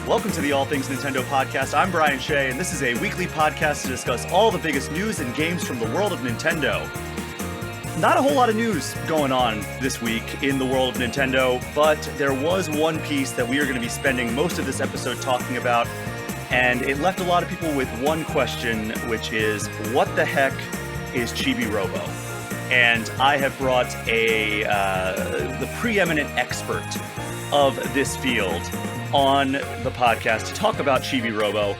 Welcome to the All Things Nintendo podcast. I'm Brian Shea, and this is a weekly podcast to discuss all the biggest news and games from the world of Nintendo. Not a whole lot of news going on this week in the world of Nintendo, but there was one piece that we are going to be spending most of this episode talking about, and it left a lot of people with one question, which is, what the heck is Chibi-Robo? And I have brought the preeminent expert of this field on the podcast to talk about Chibi-Robo,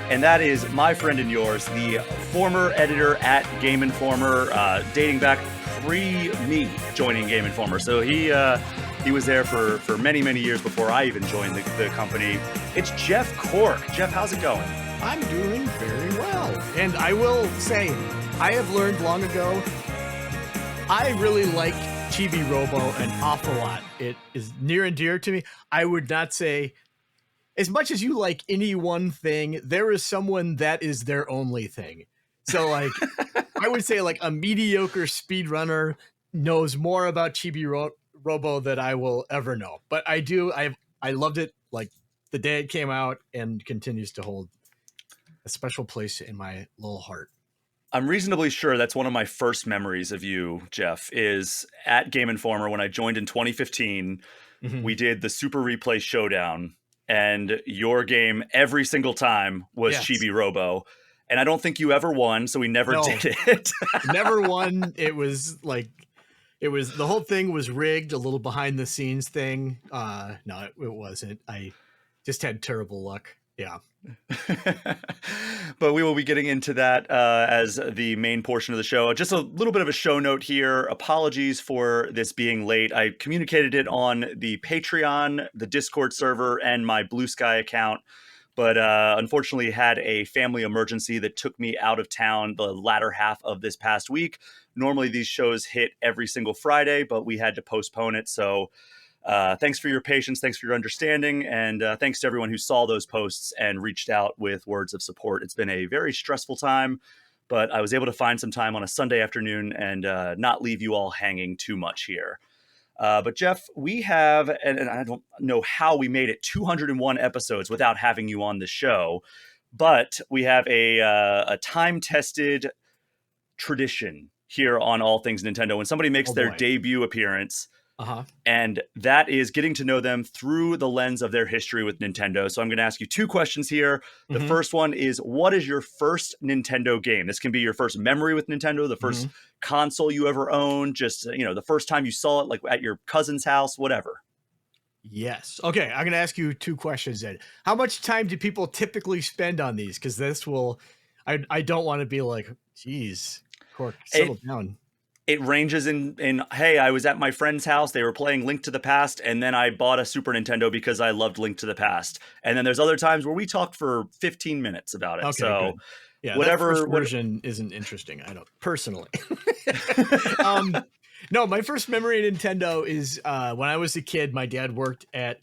and that is my friend and yours, the former editor at Game Informer, dating back pre-me joining Game Informer. So he was there for many, many years before I even joined the company. It's Jeff Cork. Jeff, how's it going? I'm doing very well. And I will say, I have learned long ago, I really like Chibi-Robo an awful lot. It is near and dear to me. I would not say, as much as you like any one thing, there is someone that is their only thing. So like, I would say like a mediocre speedrunner knows more about Chibi-Robo than I will ever know. But I loved it like the day it came out and continues to hold a special place in my little heart. I'm reasonably sure that's one of my first memories of you, Jeff, is at Game Informer when I joined in 2015. Mm-hmm. We did the Super Replay Showdown, and your game every single time was Chibi-Robo. And I don't think you ever won, so we never did it. Never won. It was the whole thing was rigged, a little behind the scenes thing. No, it wasn't. I just had terrible luck. Yeah. But we will be getting into that as the main portion of the show. Just a little bit of a show note here. Apologies for this being late. I communicated it on the Patreon, the Discord server, and my Blue Sky account, but unfortunately had a family emergency that took me out of town the latter half of this past week. Normally these shows hit every single Friday, but we had to postpone it. So thanks for your patience. Thanks for your understanding. And thanks to everyone who saw those posts and reached out with words of support. It's been a very stressful time, but I was able to find some time on a Sunday afternoon and not leave you all hanging too much here. But Jeff, we have, and I don't know how we made it 201 episodes without having you on the show, but we have a time-tested tradition here on All Things Nintendo. When somebody makes their debut appearance, and that is getting to know them through the lens of their history with Nintendo. So I'm going to ask you two questions here. The first one is, what is your first Nintendo game? This can be your first memory with Nintendo, the first console you ever owned, just, the first time you saw it, like at your cousin's house, whatever. Yes. Okay. I'm going to ask you two questions then. How much time do people typically spend on these? Because this will, I don't want to be like, geez, Cork, settle down. It ranges in, hey, I was at my friend's house. They were playing Link to the Past, and then I bought a Super Nintendo because I loved Link to the Past. And then there's other times where we talked for 15 minutes about it. Okay, so good. Yeah, whatever that first version isn't interesting. I don't personally. No, my first memory of Nintendo is when I was a kid. My dad worked at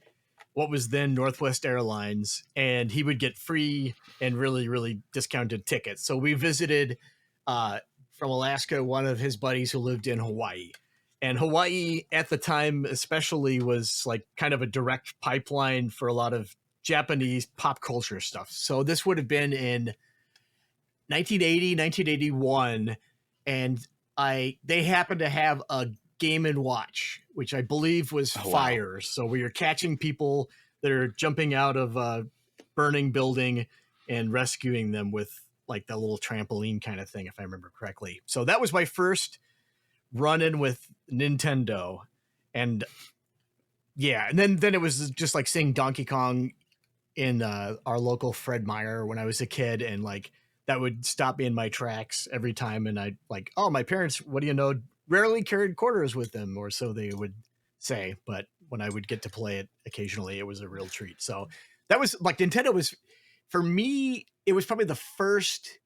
what was then Northwest Airlines, and he would get free and really, really discounted tickets. So we visited from Alaska, one of his buddies who lived in Hawaii. And Hawaii at the time especially was like kind of a direct pipeline for a lot of Japanese pop culture stuff. So this would have been in 1980, 1981. And they happened to have a Game & Watch, which I believe was fire. Wow. So we were catching people that are jumping out of a burning building and rescuing them with like that little trampoline kind of thing, if I remember correctly. So that was my first run-in with Nintendo. And yeah, and then it was just like seeing Donkey Kong in our local Fred Meyer when I was a kid, and like that would stop me in my tracks every time. And I'd like, oh, my parents, what do you know, rarely carried quarters with them, or so they would say. But when I would get to play it occasionally, it was a real treat. So that was like, Nintendo was, for me, it was probably the first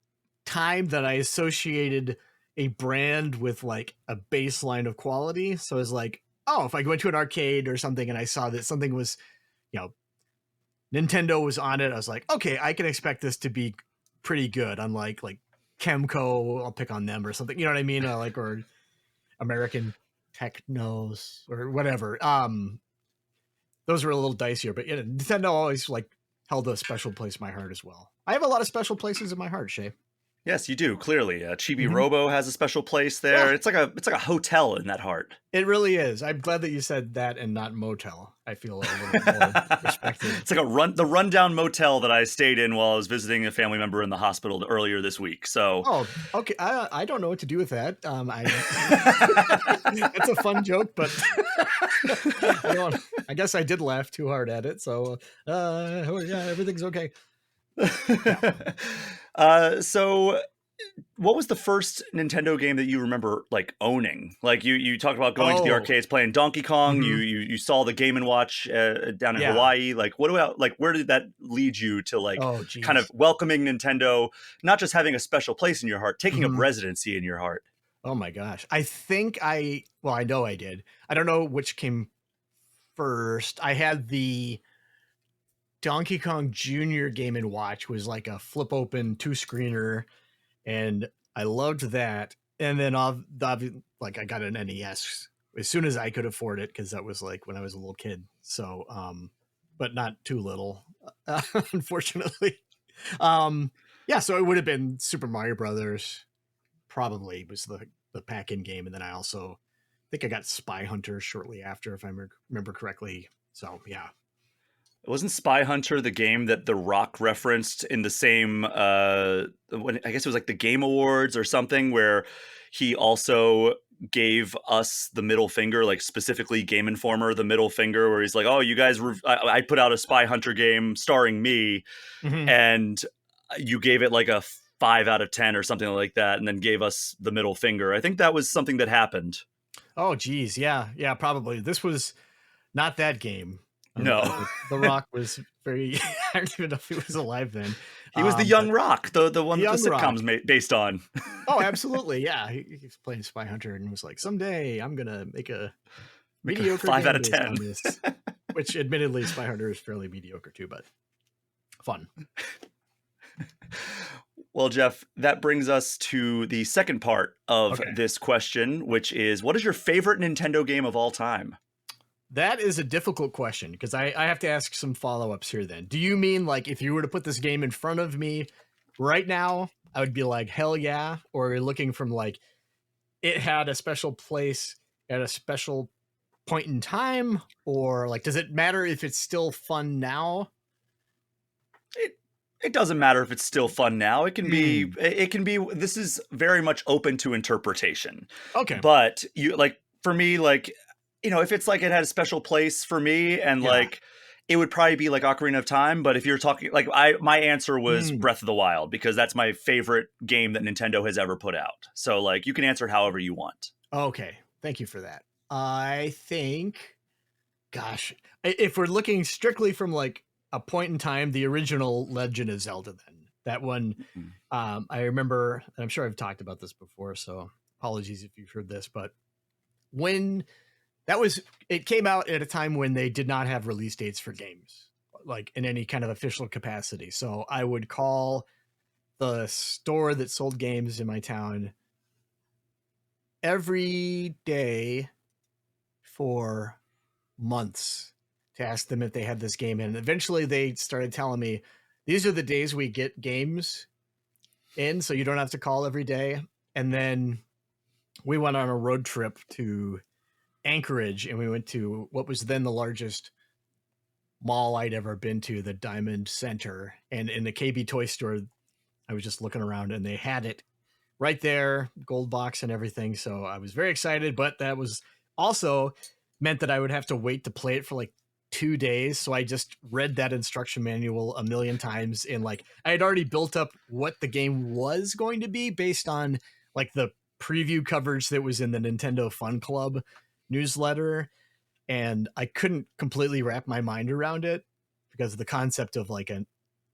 time that I associated a brand with like a baseline of quality. So it's like, oh, if I went to an arcade or something and I saw that something was, Nintendo was on it, I was like, okay, I can expect this to be pretty good. Unlike like Chemco, I'll pick on them or something, you know what I mean? Or American Technos or whatever. Those were a little dicier, but Nintendo always like held a special place in my heart as well. I have a lot of special places in my heart, Shay. Yes, you do. Clearly, Mhm. Chibi-Robo has a special place there. Yeah, It's like a hotel in that heart. it really is. I'm glad that you said that and not motel. I feel a little bit more respected. It's like the rundown motel that I stayed in while I was visiting a family member in the hospital earlier this week. So, Oh, okay. I don't know what to do with that. That's a fun joke, but I don't. I guess I did laugh too hard at it. So, oh, yeah, everything's okay. Yeah. so what was the first Nintendo game that you remember like owning? Like you talked about going to the Oh, arcades, playing Donkey Kong. You mhm. you saw the Game and Watch down in Yeah. Hawaii. Like what about like where did that lead you to like Oh, kind of geez. welcoming Nintendo, not just having a special place in your heart, taking up Mhm. residency in your heart? Oh my gosh. Well, I know I did. I don't know which came first. I had the Donkey Kong Jr. Game and Watch, was like a flip open two screener, and I loved that. And then like I got an NES as soon as I could afford it because that was like when I was a little kid. So, but not too little, unfortunately. Um, yeah, so it would have been Super Mario Brothers. Probably was the pack-in game, and then I also think I got Spy Hunter shortly after, if I remember correctly. So yeah. Wasn't Spy Hunter the game that The Rock referenced in the same when I guess it was like the Game Awards or something where he also gave us the middle finger, like specifically Game Informer the middle finger, where he's like, "Oh, you guys, I put out a Spy Hunter game starring me, Mhm. and you gave it like a 5 out of 10 or something like that, and then gave us the middle finger." I think that was something that happened. Oh, geez, yeah, probably. This was not that game. No, The Rock was very. I don't even know if he was alive then. he was the But Young Rock, the one that the Young Rock. sitcom's based on. Oh, absolutely, yeah. He's playing Spy Hunter and was like, someday I'm gonna make a Like a mediocre five out game of based ten. on this. Which, admittedly, Spy Hunter is fairly mediocre too, but fun. Well, Jeff, that brings us to the second part of Okay. this question, which is what is your favorite Nintendo game of all time? That is a difficult question because I have to ask some follow ups here then. Do you mean like if you were to put this game in front of me right now, I would be like, hell yeah? Or you're looking from like it had a special place at a special point in time? Or like, does it matter if it's still fun now? It it doesn't matter if it's still fun now. Hmm. It can be this is very much open to interpretation. Okay. But you like for me like if it's like it had a special place for me and Yeah. like it would probably be like Ocarina of Time, but if you're talking like my answer was Hmm. Breath of the Wild because that's my favorite game that Nintendo has ever put out. So like you can answer it however you want. Okay. Thank you for that. I think, gosh, if we're looking strictly from like a point in time, the original Legend of Zelda, then that one, Mhm. I remember, and I'm sure I've talked about this before, so apologies if you've heard this, but when that was, it came out at a time when they did not have release dates for games, like in any kind of official capacity. So I would call the store that sold games in my town every day for months to ask them if they had this game. And eventually they started telling me, these are the days we get games in, so you don't have to call every day. And then we went on a road trip to Anchorage and we went to what was then the largest mall I'd ever been to, the Diamond Center. And in the KB toy store, I was just looking around and they had it right there, gold box and everything. So I was very excited, but that was also meant that I would have to wait to play it for like 2 days. So I just read that instruction manual a million times. And like I had already built up what the game was going to be based on like the preview coverage that was in the Nintendo Fun Club newsletter. And I couldn't completely wrap my mind around it because the concept of like an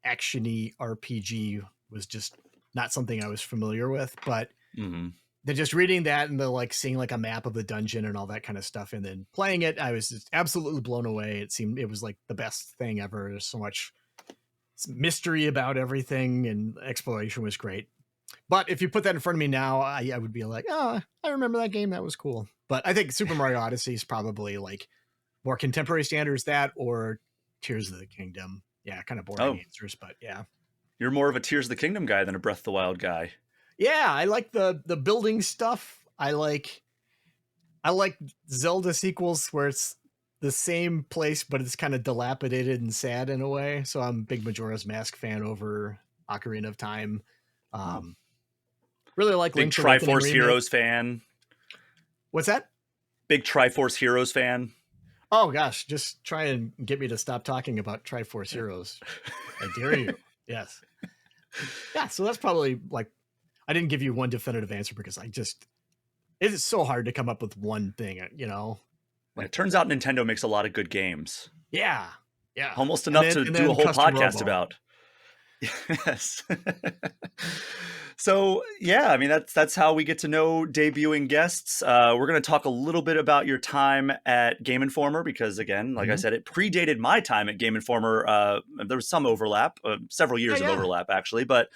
actiony RPG was just not something I was familiar with. But Mhm. then just reading that and the like seeing like a map of the dungeon and all that kind of stuff and then playing it, I was just absolutely blown away. It was like the best thing ever. There's so much mystery about everything and exploration was great. But if you put that in front of me now, I would be like, oh, I remember that game. That was cool. But I think Super Mario Odyssey is probably like more contemporary standards, that or Tears of the Kingdom. Yeah, kind of boring Oh, answers, but yeah. you're more of a Tears of the Kingdom guy than a Breath of the Wild guy. Yeah, I like the building stuff. I like Zelda sequels where it's the same place, but it's kind of dilapidated and sad in a way. So I'm a big Majora's Mask fan over Ocarina of Time. Oh, Um, really like big Link's Awakening Triforce remake. Heroes fan. What's that? Big Triforce Heroes fan. Oh gosh, just try and get me to stop talking about Triforce Heroes. I dare you. Yes. Yeah, so that's probably like I didn't give you one definitive answer because it is so hard to come up with one thing, And it Like turns out Nintendo makes a lot of good games. yeah. Yeah. Almost enough to And do a then whole Custom podcast Robo. about. Yes. So yeah, I mean that's how we get to know debuting guests. We're going to talk a little bit about your time at Game Informer because again, like I Mhm. said, it predated my time at Game Informer. There was some overlap, several Yeah, years of yeah. overlap actually. But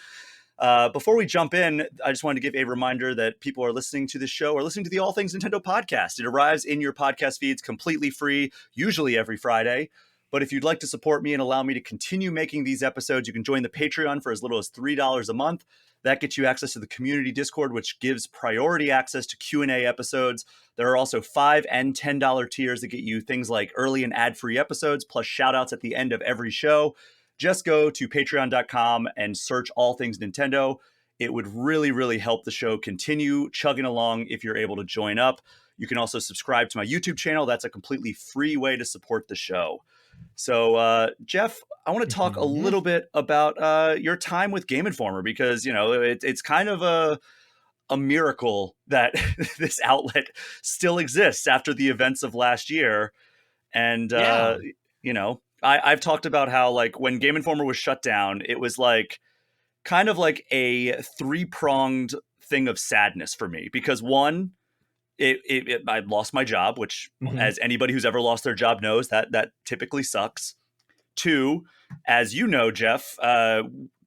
before we jump in, I just wanted to give a reminder that people are listening to this show or listening to the All Things Nintendo podcast. It arrives in your podcast feeds completely free, usually every Friday. But if you'd like to support me and allow me to continue making these episodes, you can join the Patreon for as little as $3 a month. That gets you access to the community Discord, which gives priority access to Q&A episodes. There are also $5 and $10 tiers that get you things like early and ad-free episodes, plus shout-outs at the end of every show. Just go to patreon.com and search All Things Nintendo. It would really, really help the show continue chugging along if you're able to join up. You can also subscribe to my YouTube channel. That's a completely free way to support the show. So, Jeff, I want to talk a Mhm. little bit about your time with Game Informer because it's kind of a miracle that this outlet still exists after the events of last year. And Yeah. I've talked about how like when Game Informer was shut down, it was like kind of like a three-pronged thing of sadness for me because one, I lost my job, which Mhm. as anybody who's ever lost their job knows that typically sucks. Two, as you know, Jeff,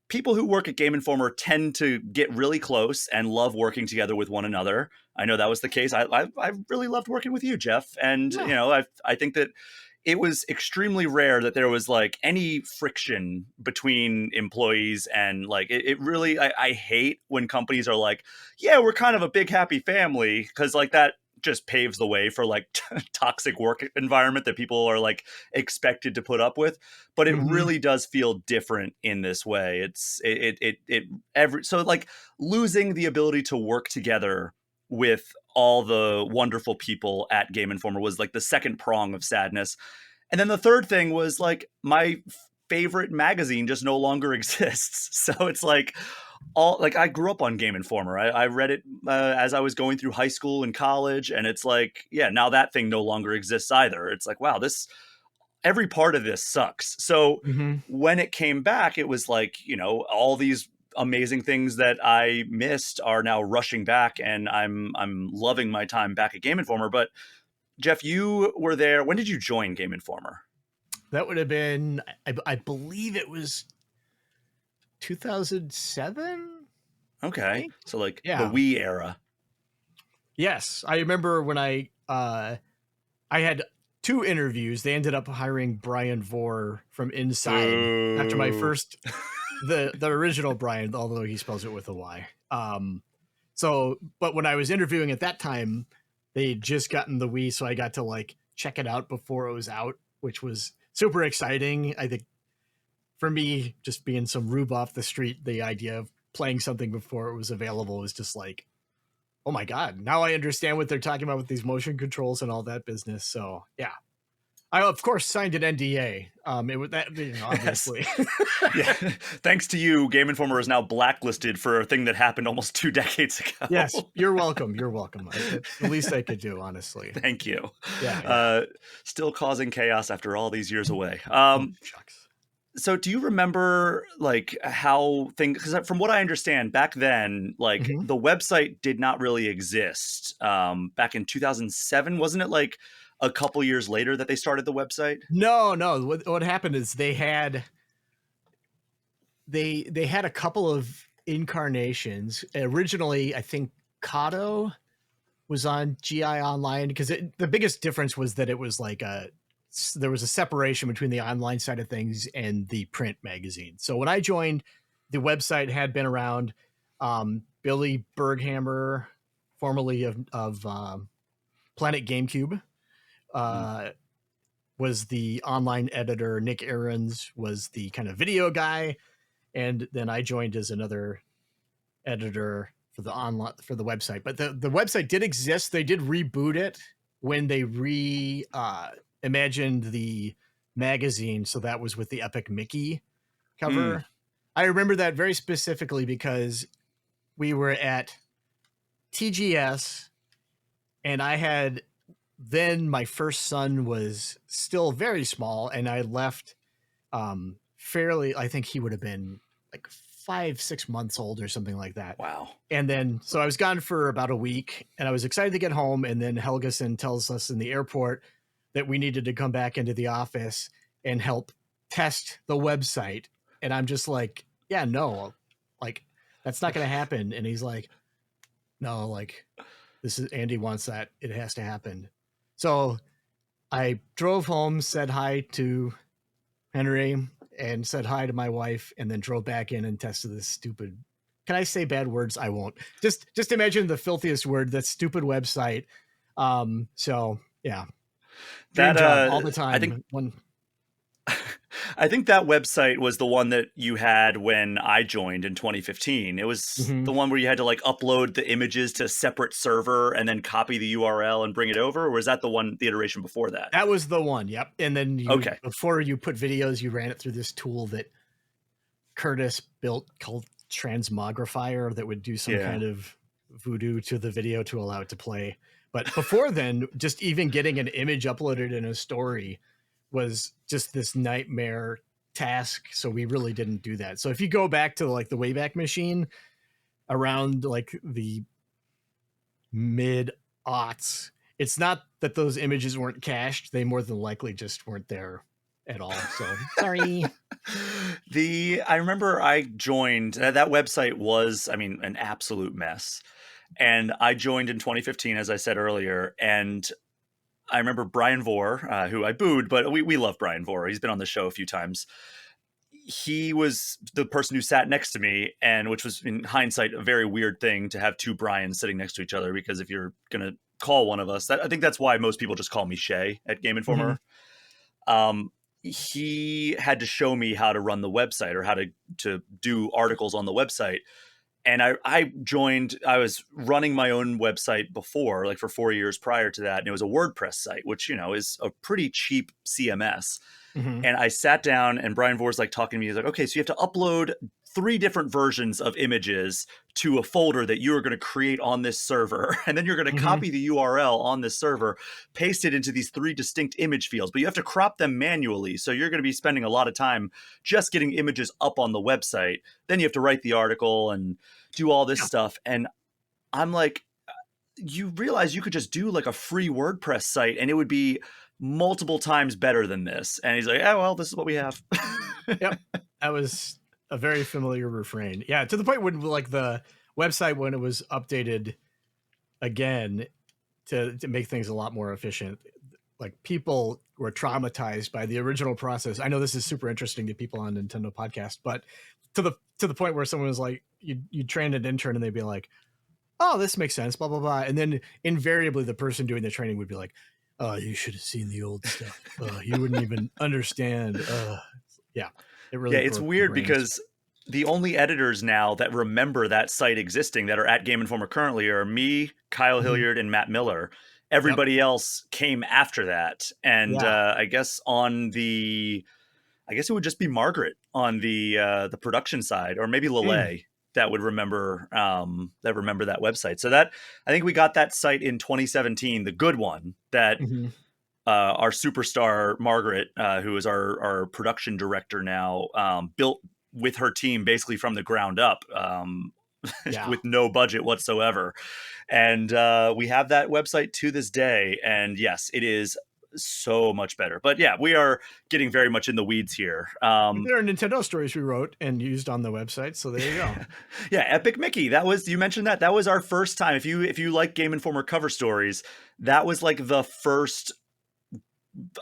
people who work at Game Informer tend to get really close and love working together with one another. I know that was the case. I really loved working with you, Jeff, and Yeah. I think that it was extremely rare that there was like any friction between employees and like it really I hate when companies are like, yeah, we're kind of a big happy family because like that just paves the way for like toxic work environment that people are like expected to put up with, but it Mhm. really does feel different in this way. It every so like losing the ability to work together with all the wonderful people at Game Informer was like the second prong of sadness. And then the third thing was like my favorite magazine just no longer exists. So it's like all like I grew up on Game Informer. I read it as I was going through high school and college, and it's like, yeah, now that thing no longer exists either. It's like, wow, this every part of this sucks. So Mhm. when it came back, it was like, all these amazing things that I missed are now rushing back, and I'm loving my time back at Game Informer. But Jeff, you were there. When did you join Game Informer? That would have been I believe it was 2007, I Okay, think. so like the Yeah. Wii era. Yes, I remember when I had two interviews. They ended up hiring Brian Vore from Inside after my Boo. first the original Brian, although he spells it with a Y. So but when I was interviewing at that time, they had just gotten the Wii, so I got to like check it out before it was out, which was super exciting. I think for me, just being some rube off the street, the idea of playing something before it was available was just like, oh my god, now I understand what they're talking about with these motion controls and all that business. So yeah, I of course signed an NDA. It was that, Yes. obviously. Yeah. Thanks to you, Game Informer is now blacklisted for a thing that happened almost 2 decades Yes, ago. you're welcome. You're welcome. That's the least I could do, honestly. Thank you. Yeah, yeah. Uh, Still causing chaos after all these years away. Oh shucks. So do you remember like how things, because from what I understand back then, like Mhm. the website did not really exist back in 2007. Wasn't it like a couple years later that they started the website? No, no. What happened is they had a couple of incarnations. Originally, I think Kato was on GI Online because the biggest difference was that it was like a there was a separation between the online side of things and the print magazine. So when I joined, the website had been around. Billy Berghammer, formerly of Planet GameCube, was the online editor. Nick Ahrens was the kind of video guy, and then I joined as another editor for the website. But the website did exist. They did reboot it when they imagined the magazine, so that was with the Epic Mickey cover. I remember that very specifically because we were at TGS, and I had then my first son was still very small, and I left fairly, I think he would have been like 5-6 months old or something like that. Wow. And then so I was gone for about a week, and I was excited to get home, and then Helgeson tells us in the airport that we needed to come back into the office and help test the website. And I'm just like, yeah, no, like that's not going to happen. And he's like, no, like this is Andy wants that. It has to happen. So I drove home, said hi to Henry and said hi to my wife, and then drove back in and tested this stupid, can I say bad words? I won't. Just imagine the filthiest word, that stupid website. So yeah. That all the time. I think that website was the one that you had when I joined in 2015. It was the one where you had to like upload the images to a separate server and then copy the URL and bring it over. Or was that the iteration before that? That was the one. Yep. And then before you put videos, you ran it through this tool that Curtis built called Transmogrifier that would do some kind of voodoo to the video to allow it to play. But before then, just even getting an image uploaded in a story was just this nightmare task. So we really didn't do that. So if you go back to like the Wayback Machine around like the mid-aughts, it's not that those images weren't cached. They more than likely just weren't there at all. So sorry. I remember I joined, that website was, I mean, an absolute mess. And I joined in 2015, as I said earlier, and I remember Brian Vore, who I booed, but we love Brian Vore. He's been on the show a few times. He was the person who sat next to me, and which was in hindsight a very weird thing to have two Brians sitting next to each other, because if you're going to call one of us, I think that's why most people just call me Shea at Game Informer. He had to show me how to run the website or how to do articles on the website. And I joined, I was running my own website before, like for 4 years prior to that. And it was a WordPress site, which, you know, is a pretty cheap CMS. And I sat down and Brian Vore's like talking to me. He's like, okay, so you have to upload 3 different versions of images to a folder that you are going to create on this server. And then you're going to copy the URL on this server, paste it into these 3 distinct image fields, but you have to crop them manually. So you're going to be spending a lot of time just getting images up on the website. Then you have to write the article and do all this stuff. And I'm like, you realize you could just do like a free WordPress site and it would be multiple times better than this. And he's like, oh, well, this is what we have. Yep. That was a very familiar refrain. Yeah. To the point when like the website, when it was updated again to make things a lot more efficient, like people were traumatized by the original process. I know this is super interesting to people on Nintendo podcast, but to the point where someone was like, you train an intern and they'd be like, oh, this makes sense, blah, blah, blah. And then invariably the person doing the training would be like, oh, you should have seen the old stuff. You wouldn't even understand. Yeah. It really it's weird because the only editors now that remember that site existing that are at Game Informer currently are me, Kyle Hilliard, and Matt Miller. Everybody else came after that. And I guess it would just be Margaret on the production side, or maybe Lele that would remember that website. So that, I think we got that site in 2017, the good one that our superstar Margaret, who is our production director now, built with her team basically from the ground up, with no budget whatsoever. And we have that website to this day. And yes, it is so much better. But yeah, we are getting very much in the weeds here. There are Nintendo stories we wrote and used on the website, so there you go. Yeah, Epic Mickey. That was, you mentioned that was our first time. If you like Game Informer cover stories, that was like the first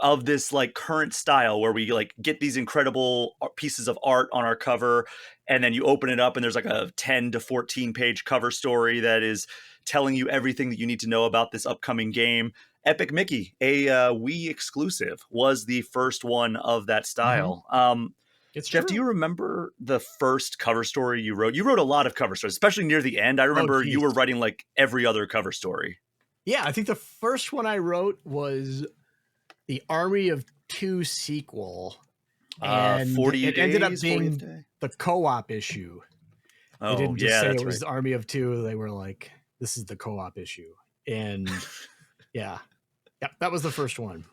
of this like current style where we like get these incredible pieces of art on our cover, and then you open it up and there's like a 10 to 14 page cover story that is telling you everything that you need to know about this upcoming game. Epic Mickey, a Wii exclusive, was the first one of that Mhm. style. It's Jeff, do true. you remember the first cover story you wrote? You wrote a lot of cover stories, especially near the end. I Oh, remember you geez. were writing like every other cover story. Yeah, I think the first one I wrote was the Army of Two sequel, and 40 it ended up days, 40th being day. the co-op issue. They Oh, didn't just yeah, say it that's was right. the Army of Two. They were like, "This is the co-op issue," and yeah, that was the first one.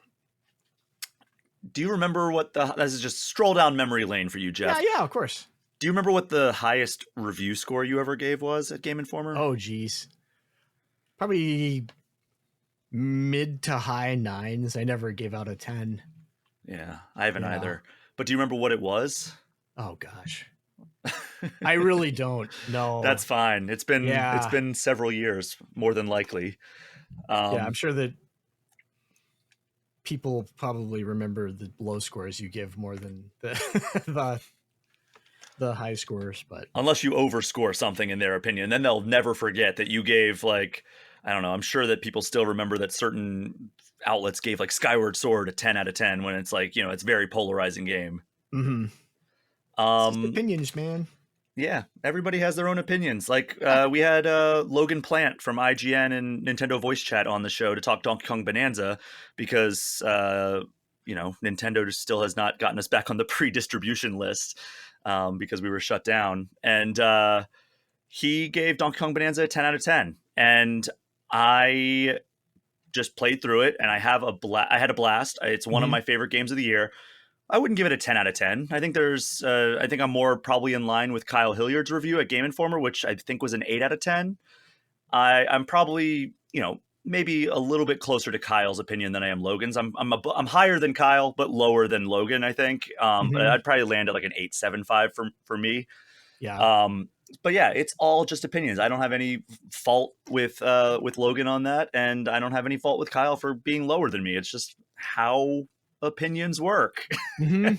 Do you remember what this is just stroll down memory lane for you, Yeah, Jeff. yeah, of course. Do you remember what the highest review score you ever gave was at Game Informer? Oh, geez, probably mid to high nines. I never gave out a 10. Yeah, I haven't Yeah. either. But do you remember what it was? Oh gosh, I really don't know. That's fine. It's Yeah, been several years, more than likely. yeah, I'm Um, sure that people probably remember the low scores you give more than the the, the high scores, but unless you overscore something in their opinion, then they'll never forget that you gave like, I don't know. I'm sure that people still remember that certain outlets gave like Skyward Sword a 10 out of 10 when it's like, it's a very polarizing game. mm-hmm. It's just Um, opinions, man. Yeah, everybody has their own opinions. Like we had Logan Plant from IGN and Nintendo Voice Chat on the show to talk Donkey Kong Bonanza because Nintendo just still has not gotten us back on the pre-distribution list because we were shut down. And he gave Donkey Kong Bonanza a 10 out of 10, and I just played through it, and I had a blast. It's one of Mm-hmm. my favorite games of the year. I wouldn't give it a 10 out of 10. I think I think I'm more probably in line with Kyle Hilliard's review at Game Informer, which I think was an 8 out of 10. I'm probably, maybe a little bit closer to Kyle's opinion than I am Logan's. I'm higher than Kyle, but lower than Logan, I think. But Mm-hmm. I'd probably land at like an 8.75 for me. Yeah. Um, but yeah, it's all just opinions. I don't have any fault with Logan on that, and I don't have any fault with Kyle for being lower than me. It's just how opinions work. Mm-hmm.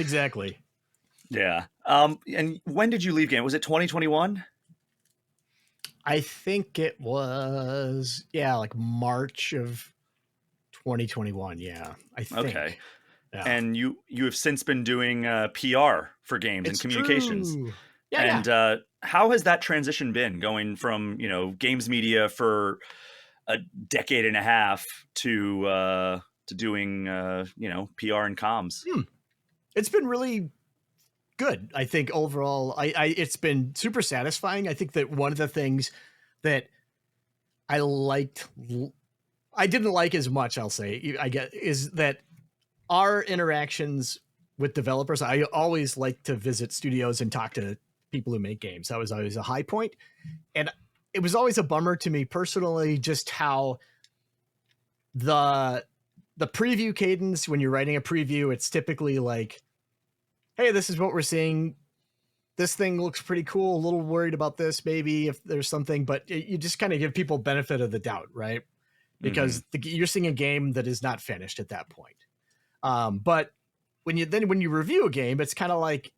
Exactly. Yeah. And when did you leave game? Was it 2021? I think it was like March of 2021. Yeah, I Okay. think. Yeah, And you have since been doing PR for games and it's communications. true. Yeah, yeah. And how has that transition been going from, games media for a decade and a half to doing PR and comms? Hmm. It's been really good. I think overall, it's been super satisfying. I think that one of the things that I liked, I didn't like as much, I'll say, I get, is that our interactions with developers, I always like to visit studios and talk to people who make games. That was always a high point. And it was always a bummer to me personally, just how the the preview cadence, when you're writing a preview, it's typically like, hey, this is what we're seeing. This thing looks pretty cool. A little worried about this, maybe if there's something, but you just kind of give people benefit of the doubt, right? Mm-hmm. Because you're seeing a game that is not finished at that point. But when you review a game, it's kind of like,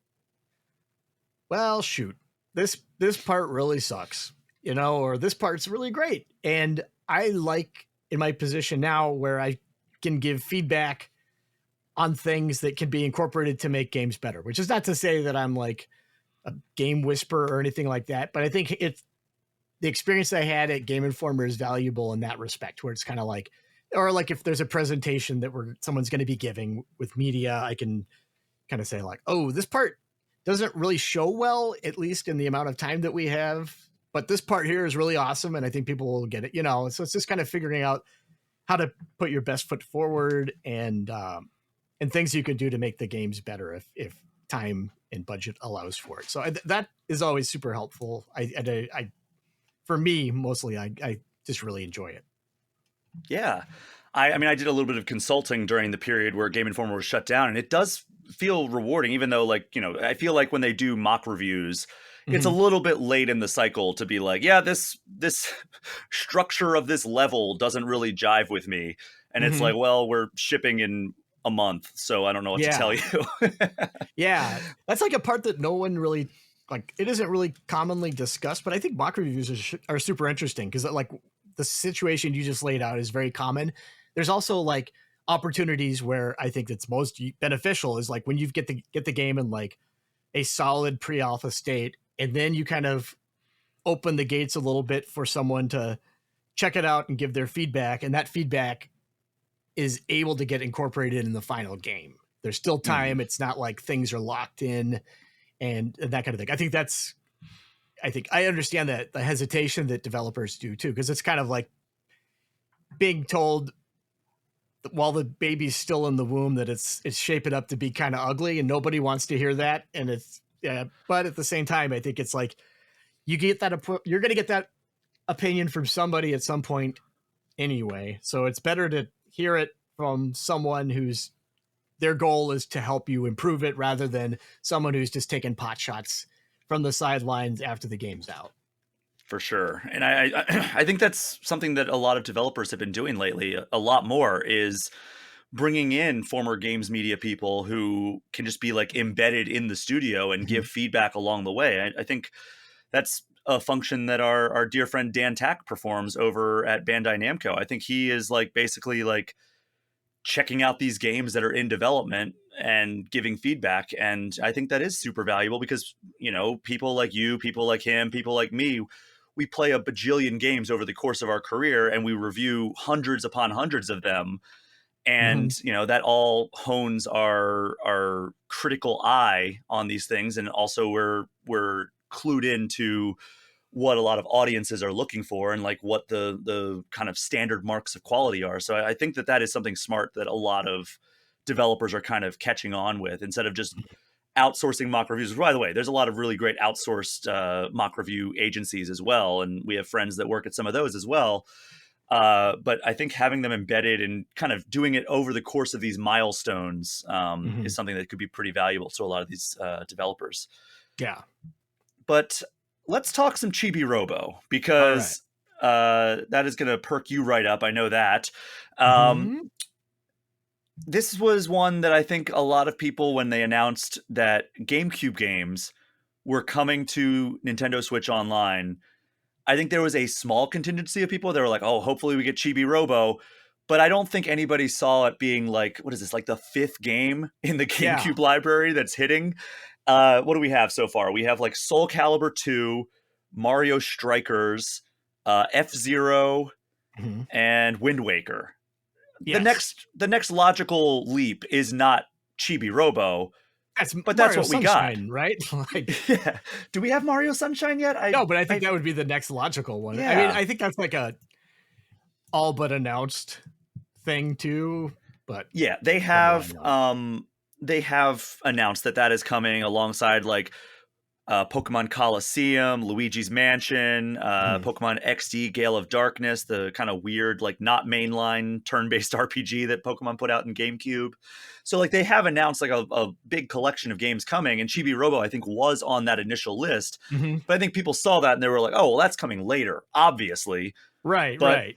well, shoot, this part really sucks, or this part's really great. And I like in my position now where I can give feedback on things that can be incorporated to make games better, which is not to say that I'm like a game whisperer or anything like that, but I think it's the experience I had at Game Informer is valuable in that respect, where it's kind of like, or like if there's a presentation that someone's going to be giving with media, I can kind of say like, oh, this part doesn't really show well, at least in the amount of time that we have, but this part here is really awesome, and I think people will get it. So it's just kind of figuring out how to put your best foot forward and things you can do to make the games better if time and budget allows for it. So that is always super helpful. I for me mostly, I just really enjoy it. Yeah. I mean, I did a little bit of consulting during the period where Game Informer was shut down, and it does feel rewarding, even though, like, I feel like when they do mock reviews, it's a Mhm. little bit late in the cycle to be like, yeah, this structure of this level doesn't really jive with me. And it's like, Mhm. well, we're shipping in a month, so I don't know what to tell Yeah. you. Yeah. That's like a part that no one really like it isn't really commonly discussed, but I think mock reviews are super interesting because like the situation you just laid out is very common. There's also like opportunities where I think that's most beneficial is like when you get the game in like a solid pre-alpha state and then you kind of open the gates a little bit for someone to check it out and give their feedback, and that feedback is able to get incorporated in the final game. There's still Mhm. time. It's not like things are locked in and that kind of thing. I think I understand that the hesitation that developers do too, because it's kind of like being told while the baby's still in the womb that it's shaping up to be kind of ugly, and nobody wants to hear that. And it's yeah, but at the same time, I think it's like you get that you're going to get that opinion from somebody at some point anyway. So it's better to hear it from someone who's their goal is to help you improve it rather than someone who's just taking pot shots from the sidelines after the game's out. For sure. And I think that's something that a lot of developers have been doing lately. A lot more is bringing in former games media people who can just be like embedded in the studio and Mm-hmm. give feedback along the way. I think that's a function that our dear friend Dan Tack performs over at Bandai Namco. I think he is like basically like checking out these games that are in development and giving feedback. And I think that is super valuable because, you know, people like you, people like him, people like me, we play a bajillion games over the course of our career and we review hundreds upon hundreds of them. Mm-hmm. And, you know, that all hones our critical eye on these things. And also we're clued into what a lot of audiences are looking for and like what the kind of standard marks of quality are. So I think that that is something smart that a lot of developers are kind of catching on with instead of just outsourcing mock reviews. By the way, there's a lot of really great outsourced mock review agencies as well, and we have friends that work at some of those as well. But I think having them embedded and kind of doing it over the course of these milestones Mm-hmm. is something that could be pretty valuable to a lot of these developers. Yeah. But let's talk some Chibi-Robo All right. because that is going to perk you right up. I know that. Um, Mm-hmm. this was one that I think a lot of people, when they announced that GameCube games were coming to Nintendo Switch Online, I think there was a small contingency of people that were like, oh, hopefully we get Chibi-Robo. But I don't think anybody saw it being like, what is this, like the fifth game in the Yeah. GameCube library that's hitting? What do we have so far? We have like Soul Calibur 2, Mario Strikers, F-Zero, Mm-hmm. and Wind Waker. The Yes. next logical leap is not Chibi-Robo, That's but that's Mario what we got. Sunshine, right? Like Yeah. Do we have Mario Sunshine yet? no, but I think I that would be the next logical one. I mean, yeah. I think that's like a all but announced thing too, but Yeah, what do I know? they have announced that that is coming alongside like Pokemon Coliseum, Luigi's Mansion, Mhm. Pokemon XD Gale of Darkness, the kind of weird like not mainline turn-based RPG that Pokemon put out in GameCube. So like they have announced like a big collection of games coming, and Chibi-Robo I think was on that initial list. Mhm. But I think people saw that and they were like, "Oh, well, that's coming later, obviously." Right, But right.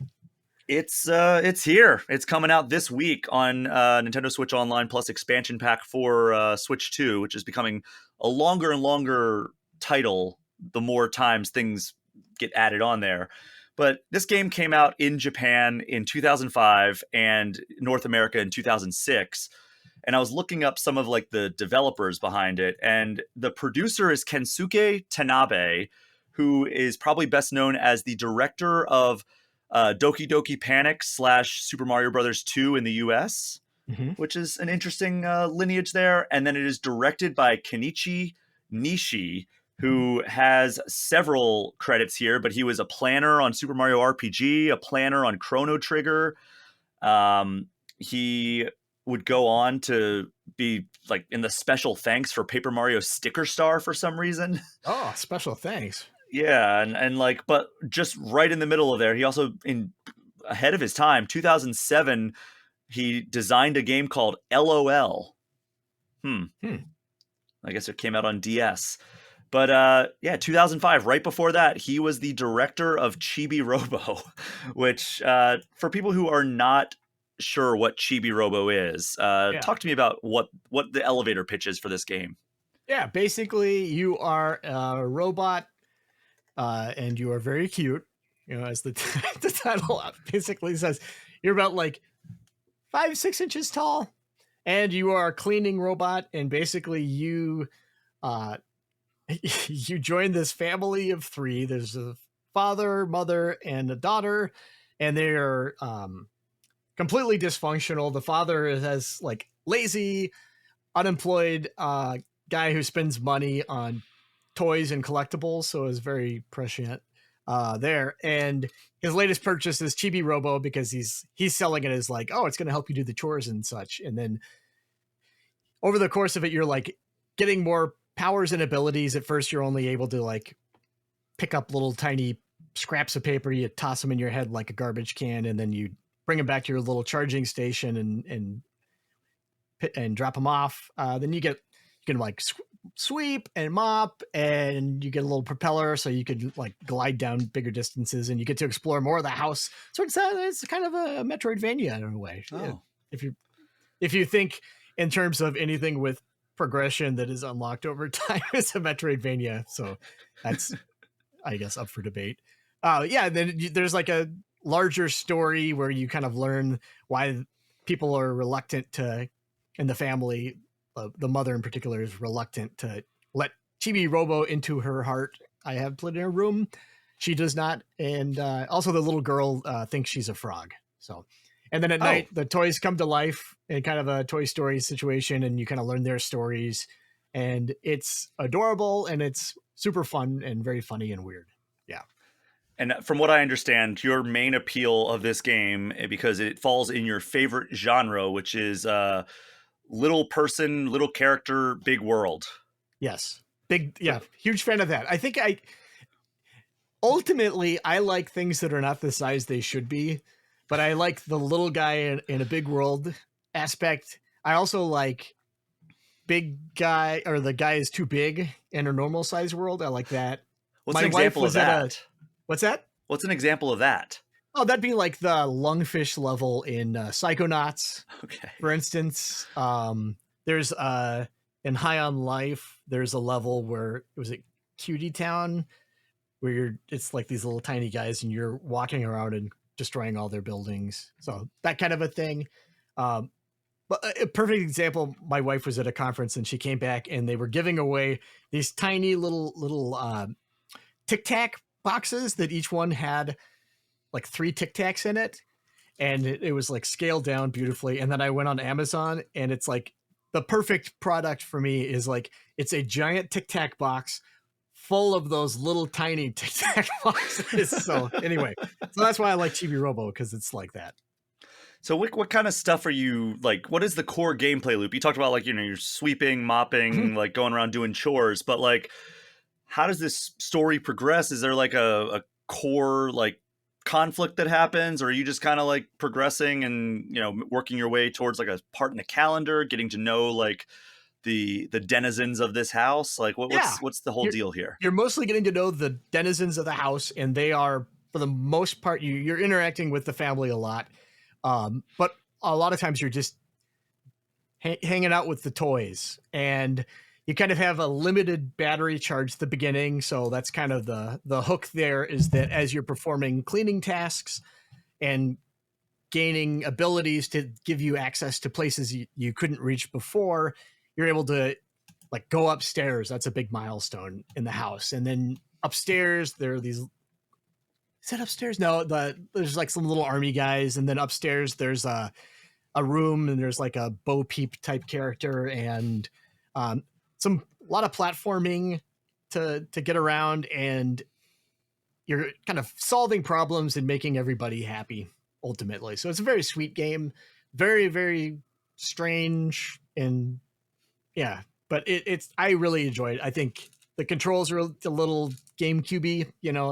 it's here. It's coming out this week on Nintendo Switch Online plus expansion pack for Switch 2, which is becoming a longer and longer title the more times things get added on there. But this game came out in Japan in 2005 and North America in 2006. And I was looking up some of like the developers behind it, and the producer is Kensuke Tanabe, who is probably best known as the director of Doki Doki Panic slash Super Mario Brothers 2 in the US, Mhm. which is an interesting lineage there. And then it is directed by Kenichi Nishi, who has several credits here, but he was a planner on Super Mario RPG, a planner on Chrono Trigger. Um, he would go on to be like in the special thanks for Paper Mario Sticker Star for some reason. Oh, special thanks. Yeah, and like, but just right in the middle of there, he also in ahead of his time, 2007, he designed a game called LOL. Hmm. Hmm. I guess it came out on DS. But yeah, 2005, right before that, he was the director of Chibi-Robo, which for people who are not sure what Chibi-Robo is, Yeah. talk to me about what the elevator pitch is for this game. Yeah. Basically, you are a robot and you are very cute. As the title basically says, you're about like 5, 6 inches tall, and you are a cleaning robot. And basically, uh, you join this family of three. There's a father, mother, and a daughter, and they are completely dysfunctional. The father has like lazy, unemployed guy who spends money on toys and collectibles, so is very prescient there. And his latest purchase is Chibi-Robo because he's selling it as like, oh, it's going to help you do the chores and such. And then over the course of it, you're like getting more powers and abilities. At first, you're only able to like pick up little tiny scraps of paper. You toss them in your head like a garbage can, and then you bring them back to your little charging station and drop them off. Then you can like sweep and mop, and you get a little propeller so you could like glide down bigger distances, and you get to explore more of the house. So it's kind of a Metroidvania in a way. Oh. If you think in terms of anything with progression that is unlocked over time, it's a Metroidvania. So that's, I guess, up for debate. Yeah, then there's like a larger story where you kind of learn why people are reluctant to, in the family, the mother in particular is reluctant to let Chibi-Robo into her heart. I have put in her room. She does not. And also the little girl thinks she's a frog. So, and then at night, the toys come to life in kind of a Toy Story situation, and you kind of learn their stories. And it's adorable, and it's super fun and very funny and weird. Yeah. And from what I understand, your main appeal of this game, because it falls in your favorite genre, which is little person, little character, big world. Yes. Huge fan of that. I think ultimately I like things that are not the size they should be, but I like the little guy in a big world aspect. I also like big guy, or the guy is too big in a normal size world. I like that. What's an example of that? What's that? What's an example of that? Oh, that'd be like the lungfish level in Psychonauts. Okay. For instance, there's in High on Life, there's a level where, was it Cutie Town, where it's like these little tiny guys and you're walking around and destroying all their buildings. So that kind of a thing. But a perfect example, my wife was at a conference and she came back and they were giving away these tiny little Tic Tac boxes that each one had like 3 Tic Tacs in it. And it was like scaled down beautifully. And then I went on Amazon, and it's like the perfect product for me is like, it's a giant Tic Tac box full of those little tiny Tic Tac boxes. So anyway, so that's why I like Chibi-Robo, because it's like that. So what kind of stuff are you like? What is the core gameplay loop? You talked about like, you're sweeping, mopping, like going around doing chores, but like, how does this story progress? Is there like a core like conflict that happens, or are you just kind of like progressing and working your way towards like a part in the calendar, getting to know like the denizens of this house? Like what's the whole deal here? You're mostly getting to know the denizens of the house, and they are, for the most part, you're interacting with the family a lot, but a lot of times you're just hanging out with the toys, and you kind of have a limited battery charge at the beginning. So that's kind of the hook there, is that as you're performing cleaning tasks and gaining abilities to give you access to places you couldn't reach before, you're able to like go upstairs. That's a big milestone in the house. And then upstairs, there are these, is that upstairs? No, there's like some little army guys. And then upstairs, there's a room, and there's like a Bo Peep type character, and a lot of platforming to get around, and you're kind of solving problems and making everybody happy ultimately. So it's a very sweet game, very, very strange, and yeah, but I really enjoyed it. I think the controls are a little GameCube-y,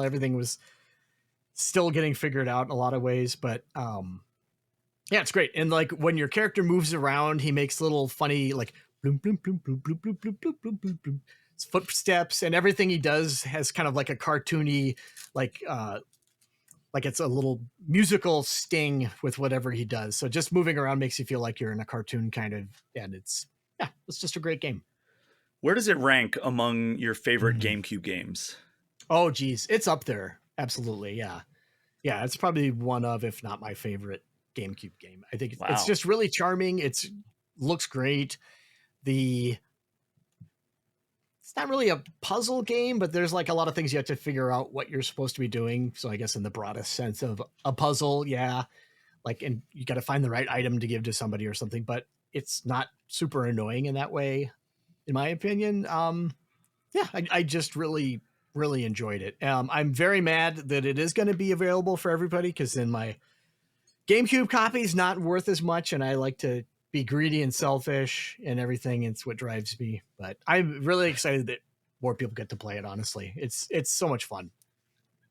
everything was still getting figured out in a lot of ways, but yeah, it's great. And like when your character moves around, he makes little funny like bloom, bloom, bloom, bloom, bloom, bloom, bloom, bloom, bloom, bloom. footsteps, and everything he does has kind of like a cartoony, like it's a little musical sting with whatever he does. So just moving around makes you feel like you're in a cartoon kind of, and it's just a great game. Where does it rank among your favorite Mhm. GameCube games? Oh geez, it's up there. Absolutely. Yeah, it's probably one of, if not my favorite GameCube game. I think it's Wow. just really charming. It's looks great. The It's not really a puzzle game, but there's like a lot of things you have to figure out what you're supposed to be doing. So I guess in the broadest sense of a puzzle, yeah, like, and you got to find the right item to give to somebody or something, but it's not super annoying in that way, in my opinion. Yeah, I just really, really enjoyed it. I'm very mad that it is going to be available for everybody, because then my GameCube copy is not worth as much, and I like to be greedy and selfish and everything. It's what drives me. But I'm really excited that more people get to play it. Honestly, it's so much fun.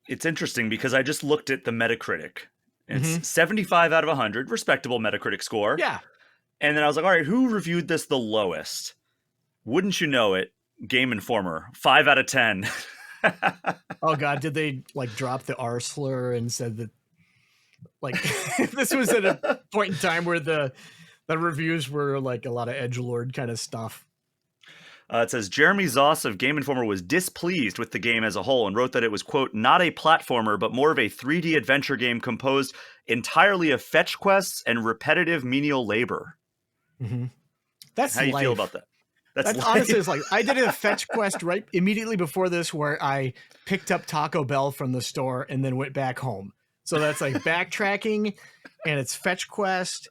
It's interesting because I just looked at the Metacritic. Mm-hmm. It's 75 out of 100, respectable Metacritic score. Yeah. And then I was like, all right, who reviewed this the lowest? Wouldn't you know it? Game Informer, 5 out of 10. Oh God, did they like drop the R slur and said that like this was at a point in time where the reviews were like a lot of edgelord kind of stuff. It says Jeremy Zoss of Game Informer was displeased with the game as a whole and wrote that it was, quote, not a platformer, but more of a 3D adventure game composed entirely of fetch quests and repetitive menial labor. Mm-hmm. That's How do you life. feel about that? That's honestly, it's like I did a fetch quest right immediately before this where I picked up Taco Bell from the store and then went back home. So that's like backtracking, and it's fetch quest,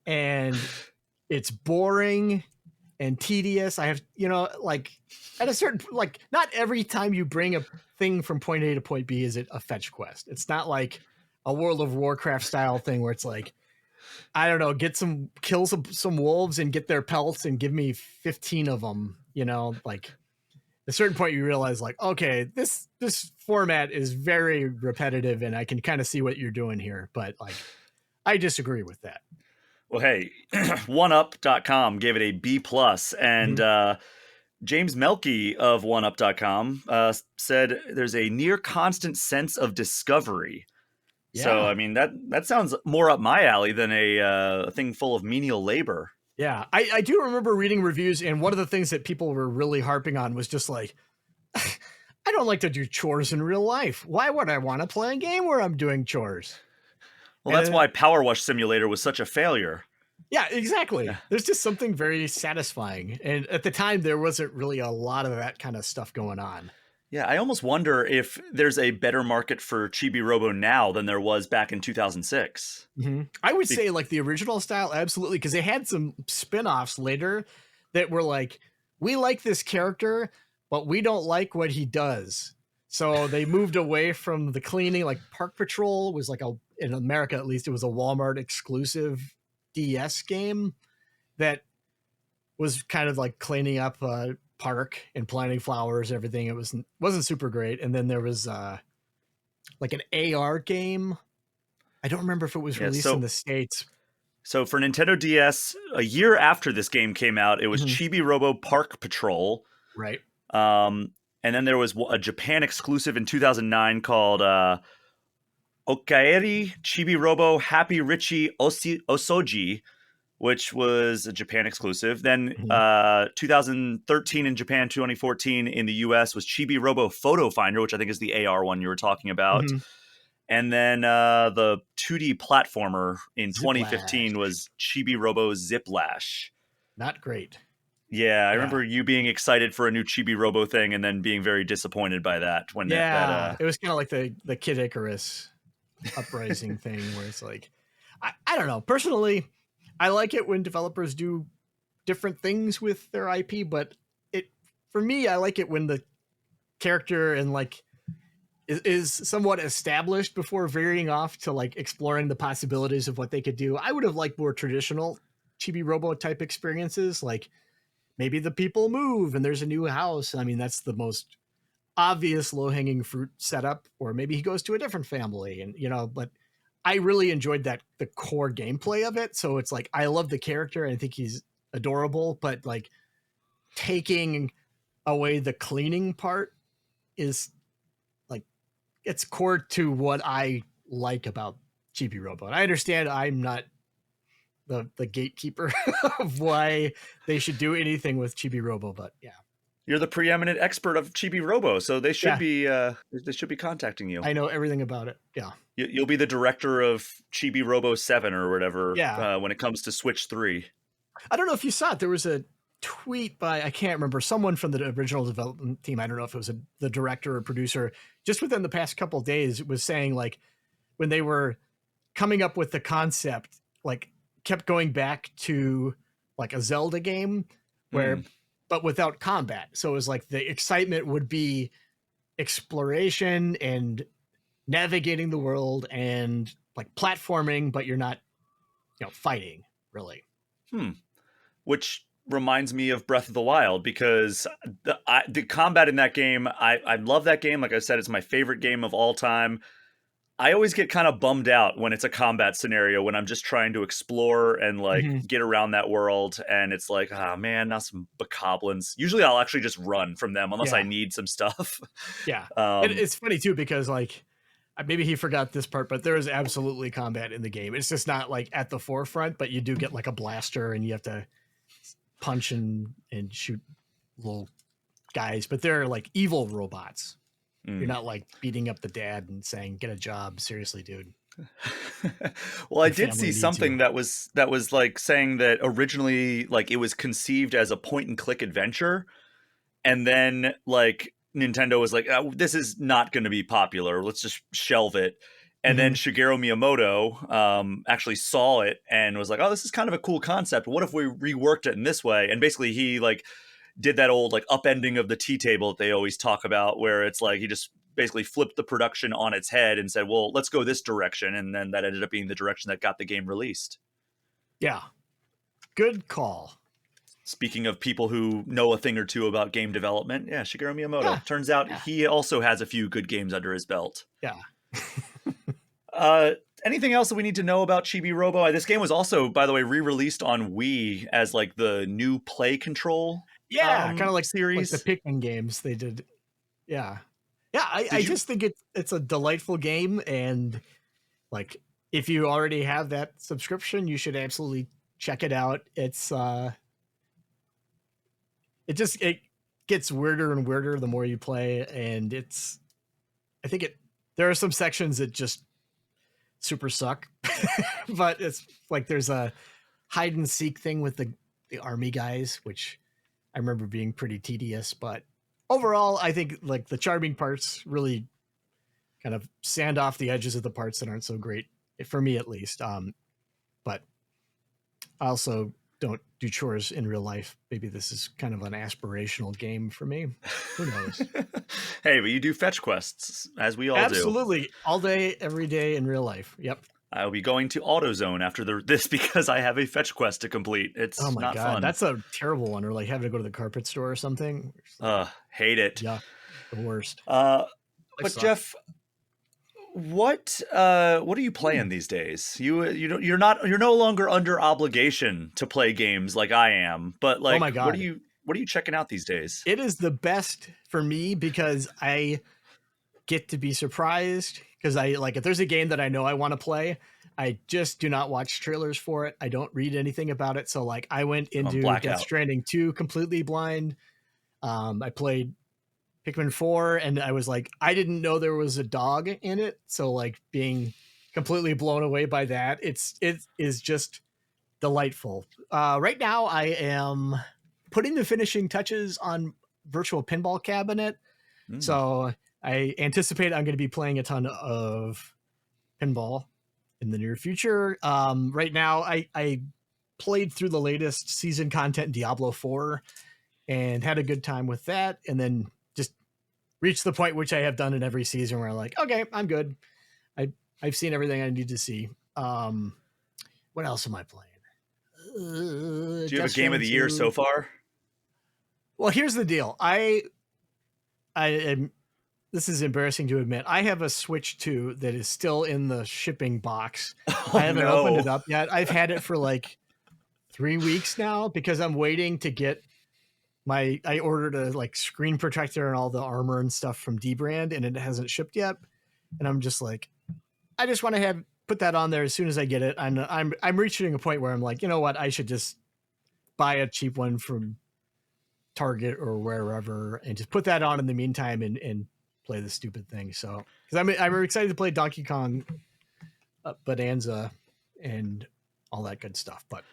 and it's boring and tedious. I have, like at a certain, like, not every time you bring a thing from point A to point B is it a fetch quest. It's not like a World of Warcraft style thing where it's like, I don't know, kill some wolves and get their pelts and give me 15 of them, like at a certain point you realize like, okay, this format is very repetitive and I can kind of see what you're doing here, but like I disagree with that. Well, hey, oneup.com gave it a B+, and Mhm. James Melky of oneup.com said there's a near constant sense of discovery. So, Yeah. I mean, that sounds more up my alley than a thing full of menial labor. Yeah. I do remember reading reviews, and one of the things that people were really harping on was just like, I don't like to do chores in real life. Why would I want to play a game where I'm doing chores? Well, that's And why Power Wash Simulator was such a failure. yeah, exactly. Yeah. There's just something very satisfying. And at the time, there wasn't really a lot of that kind of stuff going on. Yeah, I almost wonder if there's a better market for Chibi-Robo now than there was back in 2006. Mm-hmm. I would Be- say like the original style, absolutely, because they had some spin-offs later that were like, we like this character, but we don't like what he does. So they moved away from the cleaning. Like Park Patrol was like in America at least, it was a Walmart exclusive DS game that was kind of like cleaning up a park and planting flowers, everything. It wasn't super great. And then there was like an AR game. I don't remember if it was yeah, released in the States. so for Nintendo DS, a year after this game came out, it was Mhm. Chibi-Robo Park Patrol. Right. Um, and then there was a Japan exclusive in 2009 called Okaeri Chibi-Robo Happy Richie Osoji, which was a Japan exclusive. Then Mhm. 2013 in Japan, 2014 in the US was Chibi-Robo Photo Finder, which I think is the AR one you were talking about. Mhm. And then the 2D platformer in 2015 Ziplash. was Chibi-Robo Ziplash. Not great. Yeah, I Yeah. remember you being excited for a new Chibi-Robo thing and then being very disappointed by that when Yeah. It was kind of like the Kid Icarus uprising thing where it's like, I don't know. Personally, I like it when developers do different things with their IP, but for me, I like it when the character and like is somewhat established before veering off to like exploring the possibilities of what they could do. I would have liked more traditional Chibi-Robo type experiences, like maybe the people move and there's a new house. I mean, that's the most obvious low-hanging fruit setup, or maybe he goes to a different family, and but I really enjoyed the core gameplay of it. So it's like I love the character and I think he's adorable, but like taking away the cleaning part is like it's core to what I like about Chibi-Robo. And I understand I'm not the gatekeeper of why they should do anything with Chibi-Robo, but yeah. You're the preeminent expert of Chibi-Robo, so they should Yeah. be contacting you. I know everything about it. Yeah. You'll be the director of Chibi-Robo 7 or whatever Yeah. when it comes to Switch 3. I don't know if you saw it. There was a tweet by, I can't remember, someone from the original development team. I don't know if it was the director or producer, just within the past couple of days was saying like when they were coming up with the concept, like kept going back to like a Zelda game where, but without combat. So it was like the excitement would be exploration and navigating the world and like platforming, but you're not, fighting really. Which reminds me of Breath of the Wild, because the combat in that game, I love that game. Like I said, it's my favorite game of all time. I always get kind of bummed out when it's a combat scenario, when I'm just trying to explore and like get around that world. And it's like, oh man, not some bokoblins. Usually I'll actually just run from them unless I need some stuff. Yeah. It's funny too, because like maybe he forgot this part, but there is absolutely combat in the game. It's just not like at the forefront, but you do get like a blaster and you have to punch and shoot little guys, but they're like evil robots. You're not like beating up the dad and saying, get a job. Seriously, dude. Well, I did see something that was like saying that originally like it was conceived as a point and click adventure. And then like Nintendo was like, oh, this is not going to be popular. Let's just shelve it. And then Shigeru Miyamoto actually saw it and was like, oh, this is kind of a cool concept. What if we reworked it in this way? And basically he like did that old like upending of the tea table that they always talk about, where it's like he just basically flipped the production on its head and said, well, let's go this direction. And then that ended up being the direction that got the game released. Yeah. Good call. Speaking of people who know a thing or two about game development, Shigeru Miyamoto. Turns out he also has a few good games under his belt. Yeah. Anything else that we need to know about Chibi-Robo? This game was also, by the way, re-released on Wii as like the new play control. Yeah, kind of like series, like the Pikmin games they did. Yeah. I just think it's a delightful game, and like if you already have that subscription, you should absolutely check it out. It's it gets weirder and weirder the more you play, and there are some sections that just super suck, but it's like there's a hide and seek thing with the army guys, which I remember being pretty tedious, but overall, I think like the charming parts really kind of sand off the edges of the parts that aren't so great, for me at least. But I also don't do chores in real life. Maybe this is kind of an aspirational game for me. Who knows? Hey, but you do fetch quests, as we all do. Absolutely. All day, every day in real life. Yep. I'll be going to AutoZone after this because I have a fetch quest to complete. It's not fun. That's a terrible one. Or like having to go to the carpet store or something. Hate it. Yeah, the worst. But Jeff, what are you playing these days? You're no longer under obligation to play games like I am. But like, oh my God. What are you checking out these days? It is the best for me because I get to be surprised. Because if there's a game that I know I want to play, I just do not watch trailers for it. I don't read anything about it. So like I went into Death Stranding 2 completely blind. I played Pikmin 4 and I was like, I didn't know there was a dog in it. So like being completely blown away by that, it is just delightful. Right now I am putting the finishing touches on Virtual Pinball Cabinet. So I anticipate I'm going to be playing a ton of pinball in the near future. Right now, I played through the latest season content, Diablo 4, and had a good time with that. And then just reached the point which I have done in every season where I'm like, okay, I'm good. I've seen everything I need to see. What else am I playing? Do you have a game of the year so far? Well, here's the deal. This is embarrassing to admit. I have a Switch 2 that is still in the shipping box. I haven't opened it up yet. I've had it for like 3 weeks now because I'm waiting to get I ordered a like screen protector and all the armor and stuff from D brand, and it hasn't shipped yet. And I'm just like, I just want to put that on there as soon as I get it. I'm reaching a point where I'm like, you know what, I should just buy a cheap one from Target or wherever and just put that on in the meantime and play the stupid thing. So because I'm excited to play Donkey Kong Bonanza and all that good stuff. But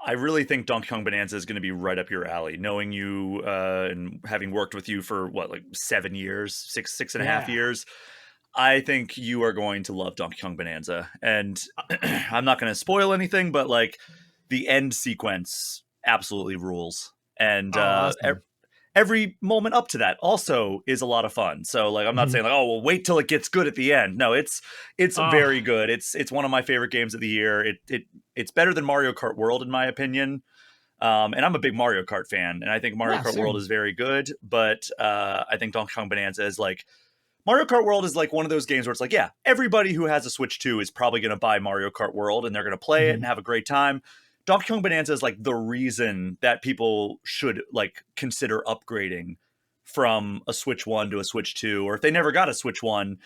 I really think Donkey Kong Bonanza is going to be right up your alley. Knowing you and having worked with you for what, like 7 years, six and a half years, I think you are going to love Donkey Kong Bonanza. And I'm not going to spoil anything, but like the end sequence absolutely rules. And awesome. every moment up to that also is a lot of fun. So like, I'm not saying like, oh, well, wait till it gets good at the end. No, it's very good. It's one of my favorite games of the year. It's better than Mario Kart World in my opinion. And I'm a big Mario Kart fan, and I think Mario Kart World is very good. But I think Donkey Kong Bonanza is like, Mario Kart World is like one of those games where it's like, yeah, everybody who has a Switch 2 is probably going to buy Mario Kart World and they're going to play it and have a great time. Donkey Kong Bonanza is like the reason that people should like consider upgrading from a Switch 1 to a Switch 2, or if they never got a Switch 1,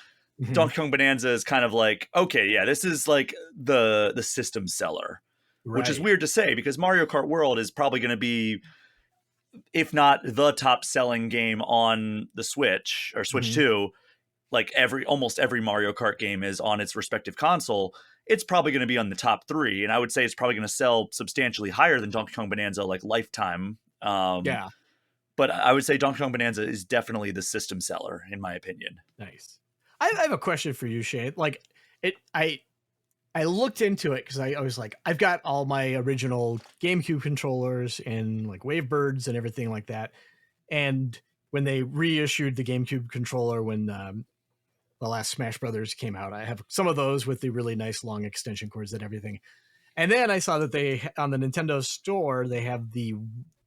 Donkey Kong Bonanza is kind of like, okay, yeah, this is like the system seller, which is weird to say because Mario Kart World is probably going to be, if not the top selling game on the Switch or Switch 2, like almost every Mario Kart game is on its respective console. It's probably going to be on the top 3. And I would say it's probably going to sell substantially higher than Donkey Kong Bonanza, like lifetime. But I would say Donkey Kong Bonanza is definitely the system seller, in my opinion. Nice. I have a question for you, Shea. Like I looked into it because I was like, I've got all my original GameCube controllers and like Wavebirds and everything like that. And when they reissued the GameCube controller, when the last Smash Brothers came out, I have some of those with the really nice long extension cords and everything. And then I saw that they, on the Nintendo store, they have the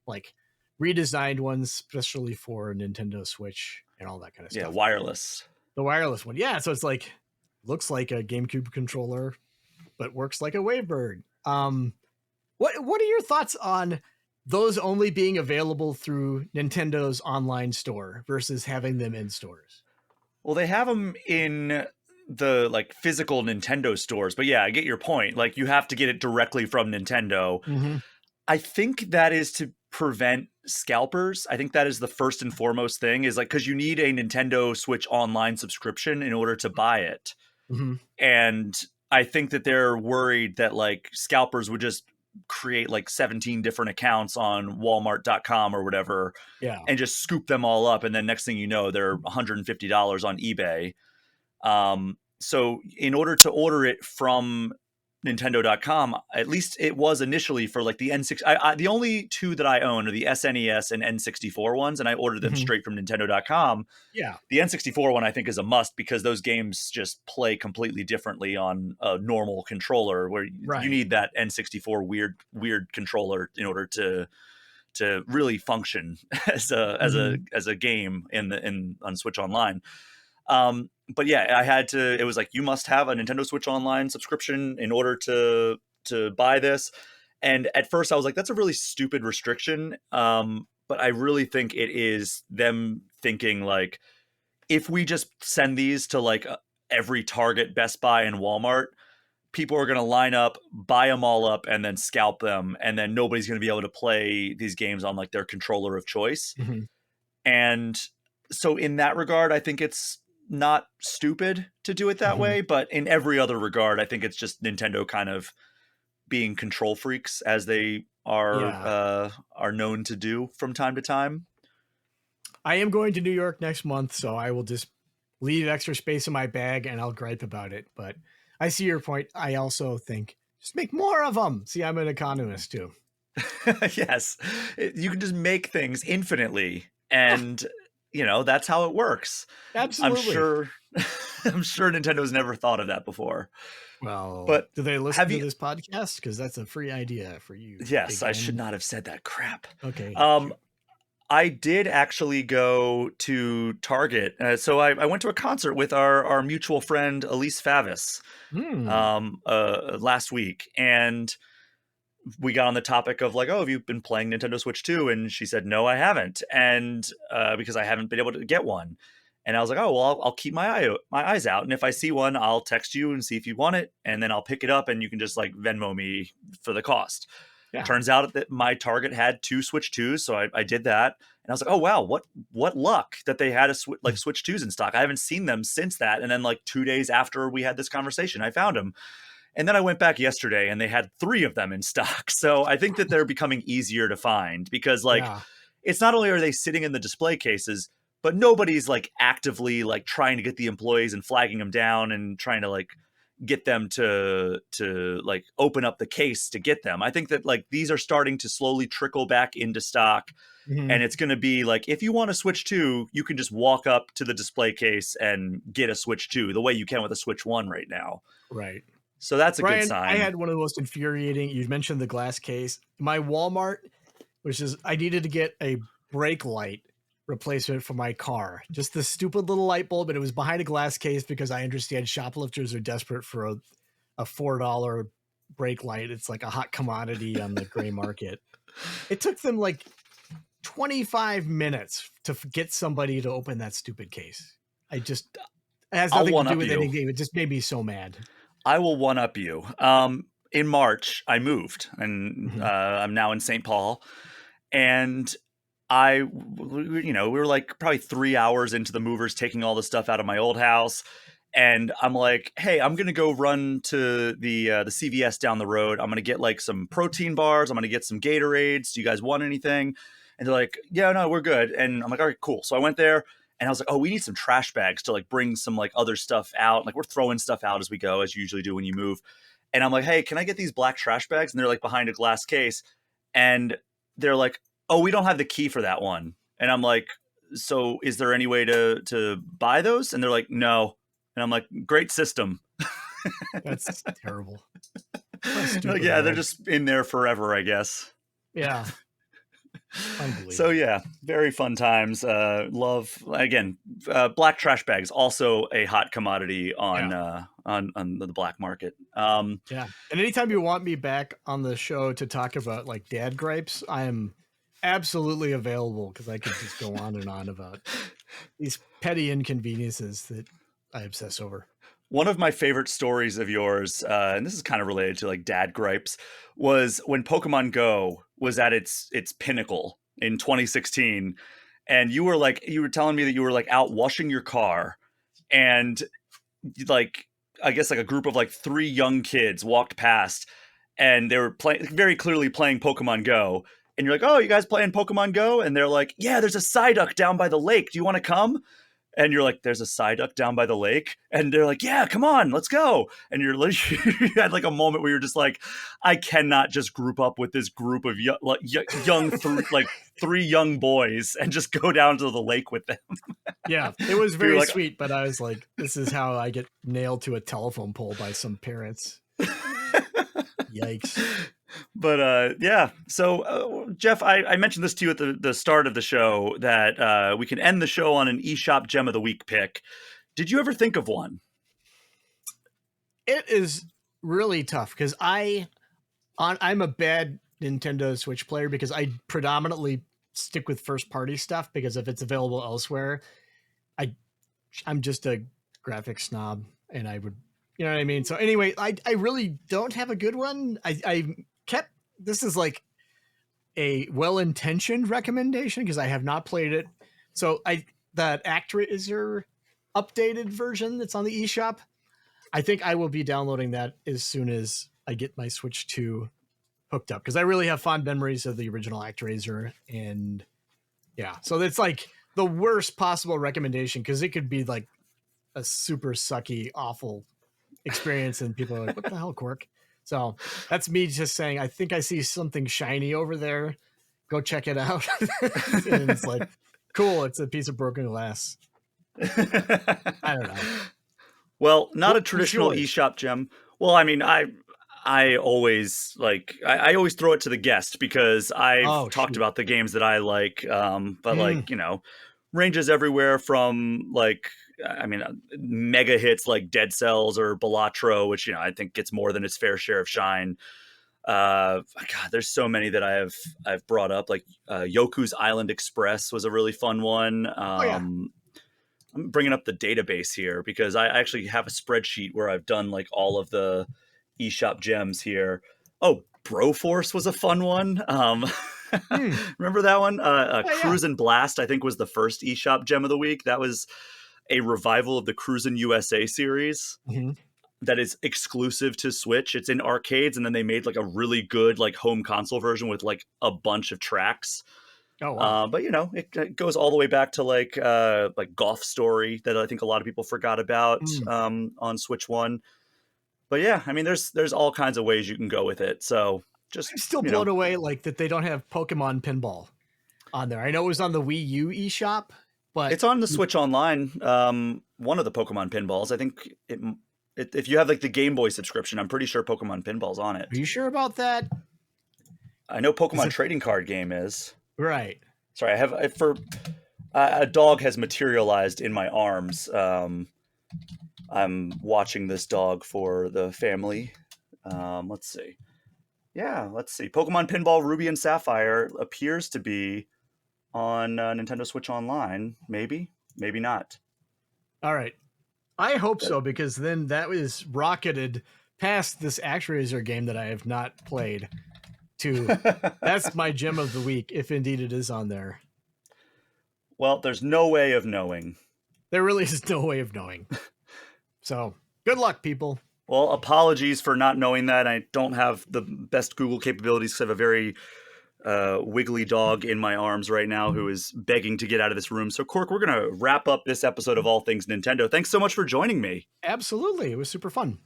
like redesigned ones especially for Nintendo Switch and all that kind of stuff. Yeah, wireless. The wireless one. Yeah, so it's like, looks like a GameCube controller, but works like a Wavebird. What are your thoughts on those only being available through Nintendo's online store versus having them in stores? Well, they have them in the like physical Nintendo stores, but yeah, I get your point. Like you have to get it directly from Nintendo. I think that is to prevent scalpers. I think that is the first and foremost thing, is like, because you need a Nintendo Switch Online subscription in order to buy it. And I think that they're worried that like scalpers would just create like 17 different accounts on Walmart.com or whatever, and just scoop them all up. And then next thing you know, they're $150 on eBay. So in order to order it from Nintendo.com, at least it was initially for like the N6. The only two that I own are the SNES and N64 ones, and I ordered them straight from Nintendo.com. Yeah. The N64 one I think is a must because those games just play completely differently on a normal controller, where you need that N64 weird controller in order to really function as a game on Switch Online. But yeah, I had to, it was like, you must have a Nintendo Switch Online subscription in order to buy this. And at first I was like, that's a really stupid restriction. But I really think it is them thinking like, if we just send these to like every Target, Best Buy, and Walmart, people are going to line up, buy them all up, and then scalp them. And then nobody's going to be able to play these games on like their controller of choice. And so in that regard, I think it's not stupid to do it that way, but in every other regard, I think it's just Nintendo kind of being control freaks, as they are known to do from time to time. I am going to New York next month, so I will just leave extra space in my bag and I'll gripe about it. But I see your point. I also think just make more of them. See, I'm an economist too. Yes, you can just make things infinitely, and you know, that's how it works. Absolutely. I'm sure Nintendo's never thought of that before. Well, but do they listen to this podcast? Because that's a free idea for you. Yes, I should not have said that crap. Okay. I did actually go to Target. So I went to a concert with our mutual friend, Elise Favis, last week. And we got on the topic of like, oh, have you been playing Nintendo Switch 2? And she said, no, I haven't. And because I haven't been able to get one. And I was like, oh, well, I'll keep my eyes out. And if I see one, I'll text you and see if you want it. And then I'll pick it up and you can just like Venmo me for the cost. Yeah. Turns out that my Target had 2 Switch 2s. So I did that. And I was like, oh, wow, what luck that they had Switch 2s in stock. I haven't seen them since that. And then like 2 days after we had this conversation, I found them. And then I went back yesterday and they had 3 of them in stock. So I think that they're becoming easier to find because like it's not only are they sitting in the display cases, but nobody's like actively like trying to get the employees and flagging them down and trying to like get them to like open up the case to get them. I think that like these are starting to slowly trickle back into stock. And it's going to be like, if you want a Switch 2, you can just walk up to the display case and get a Switch 2 the way you can with a Switch 1 right now. Right. So that's a Brian, good sign. I had one of the most infuriating, you mentioned the glass case. My Walmart, which is, I needed to get a brake light replacement for my car. Just the stupid little light bulb, and it was behind a glass case because I understand shoplifters are desperate for a $4 brake light. It's like a hot commodity on the gray market. It took them like 25 minutes to get somebody to open that stupid case. It has nothing to do with anything. It just made me so mad. I will one up you. In March, I moved, and I'm now in St. Paul, and we were like probably 3 hours into the movers taking all the stuff out of my old house. And I'm like, hey, I'm going to go run to the CVS down the road. I'm going to get like some protein bars. I'm going to get some Gatorades. Do you guys want anything? And they're like, yeah, no, we're good. And I'm like, all right, cool. So I went there and I was like, oh, we need some trash bags to like bring some like other stuff out. Like we're throwing stuff out as we go, as you usually do when you move. And I'm like, hey, can I get these black trash bags? And they're like behind a glass case. And they're like, oh, we don't have the key for that one. And I'm like, so is there any way to buy those? And they're like, no. And I'm like, great system. That's terrible. Like, yeah, they're just in there forever, I guess. Yeah. Unbelievable. So yeah, very fun times. Love again. Black trash bags also a hot commodity on the black market. Yeah, and anytime you want me back on the show to talk about like dad gripes, I am absolutely available because I could just go on and on about these petty inconveniences that I obsess over. One of my favorite stories of yours, and this is kind of related to like dad gripes, was when Pokemon Go was at its pinnacle in 2016, and you were telling me that you were like out washing your car, and like I guess like a group of like 3 young kids walked past, and they were very clearly playing Pokemon Go, and you're like, oh, you guys playing Pokemon Go? And they're like, yeah, there's a Psyduck down by the lake. Do you want to come? And you're like, there's a Psyduck down by the lake? And they're like, yeah, come on, let's go. And you're like, you had like a moment where you're just like, I cannot just group up with this group of young 3 young boys and just go down to the lake with them. Yeah, it was very sweet, but I was like, this is how I get nailed to a telephone pole by some parents. Yikes. But yeah, so Jeff, I mentioned this to you at the start of the show that we can end the show on an eShop Gem of the Week pick. Did you ever think of one? It is really tough because I'm a bad Nintendo Switch player because I predominantly stick with first party stuff because if it's available elsewhere, I'm just a graphics snob and I would, you know what I mean? So anyway, I really don't have a good one. This is like a well-intentioned recommendation because I have not played it. So that Actraiser updated version that's on the eShop, I think I will be downloading that as soon as I get my Switch 2 hooked up because I really have fond memories of the original Actraiser. And yeah, so it's like the worst possible recommendation because it could be like a super sucky, awful experience and people are like, what the hell, Cork? So that's me just saying, I think I see something shiny over there. Go check it out. And it's like, cool. It's a piece of broken glass. I don't know. Well, not a traditional eShop gem. Well, I mean, I always I always throw it to the guest because I've talked about the games that I like. But like, ranges everywhere from like, I mean, mega hits like Dead Cells or Balatro, which, I think gets more than its fair share of shine. God, there's so many that I've brought up. Like Yoku's Island Express was a really fun one. Oh yeah. I'm bringing up the database here because I actually have a spreadsheet where I've done like all of the eShop gems here. Oh, Broforce was a fun one. Hmm. Remember that one? Yeah. Cruise and Blast, I think, was the first eShop gem of the week. That was a revival of the Cruisin' USA series Mhm. that is exclusive to Switch. It's in arcades, and then they made like a really good like home console version with like a bunch of tracks. Oh wow. But it goes all the way back to like Golf Story that I think a lot of people forgot about Mm. on Switch One. But yeah, I mean, there's all kinds of ways you can go with it. So just I'm still blown away like that they don't have Pokemon Pinball on there. I know it was on the Wii U eShop, but it's on the Switch Online. One of the Pokemon Pinballs. I think if you have like the Game Boy subscription, I'm pretty sure Pokemon Pinball's on it. are you sure about that? I know Pokemon Trading Card Game is. Right. Sorry, a dog has materialized in my arms. I'm watching this dog for the family. Let's see. Yeah, let's see. Pokemon Pinball Ruby and Sapphire appears to be on Nintendo Switch Online. Maybe, maybe not. All right. I hope so, because then that is rocketed past this ActRaiser game that I have not played to that's my gem of the week, if indeed it is on there. Well, there's no way of knowing. There really is no way of knowing. So good luck, people. Well, apologies for not knowing that. I don't have the best Google capabilities because I have a very wiggly dog in my arms right now who is begging to get out of this room. So, Cork, we're going to wrap up this episode of All Things Nintendo. Thanks so much for joining me. Absolutely. It was super fun.